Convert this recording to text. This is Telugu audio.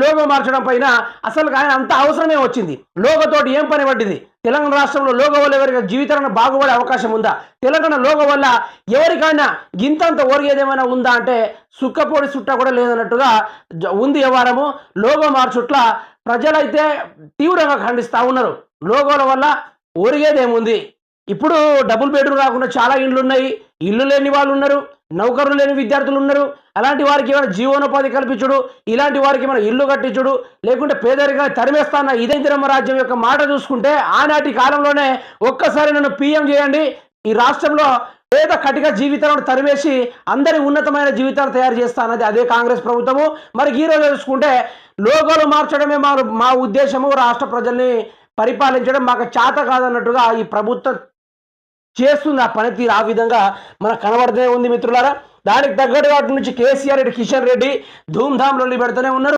లోగో మార్చడం పైన అసలు ఆయన అంత అవసరమే వచ్చింది. లోగోతోటి ఏం పని పట్టింది? తెలంగాణ రాష్ట్రంలో లోగో వల్ల ఎవరికి జీవితాలను బాగుపడే అవకాశం ఉందా? తెలంగాణ లోగో వల్ల ఎవరికైనా గింతంత ఒరిగేదేమైనా ఉందా అంటే సుక్కపొడి సుట్ట కూడా లేదన్నట్టుగా ఉంది వ్యవహారము. లోగో మార్చుట్ల ప్రజలైతే తీవ్రంగా ఖండిస్తూ ఉన్నారు. లోగోల వల్ల ఒరిగేదేముంది? ఇప్పుడు డబుల్ బెడ్రూమ్ రాకుండా చాలా ఇండ్లు ఉన్నాయి. ఇల్లు లేని వాళ్ళు ఉన్నారు, నౌకరులు లేని విద్యార్థులు ఉన్నారు. అలాంటి వారికి ఏమైనా జీవనోపాధి కల్పించుడు, ఇలాంటి వారికి ఏమైనా ఇల్లు కట్టించుడు, లేకుంటే పేదరికాన్ని తరిమేస్తాన్న ఇదేంద్రమ్మ రాజ్యం యొక్క మాట చూసుకుంటే ఆనాటి కాలంలోనే ఒక్కసారి నన్ను పీఎం చేయండి, ఈ రాష్ట్రంలో పేద కటిక జీవితాలను తరిమేసి అందరి ఉన్నతమైన జీవితాలు తయారు చేస్తా అన్నది అదే కాంగ్రెస్ ప్రభుత్వము. మరి ఈ రోజు చూసుకుంటే లోగోలు మార్చడమే మా ఉద్దేశము, రాష్ట్ర ప్రజల్ని పరిపాలించడం మాకు చేత కాదన్నట్టుగా ఈ ప్రభుత్వం చేస్తుంది. ఆ పనితీరు ఆ విధంగా మనకు కనబడుతూనే ఉంది మిత్రులారా. దానికి తగ్గట్టు వాటి నుంచి కేసీఆర్ రెడ్డి, కిషన్ రెడ్డి ధూమ్ధామ్ లొల్లి పెడుతూనే ఉన్నారు.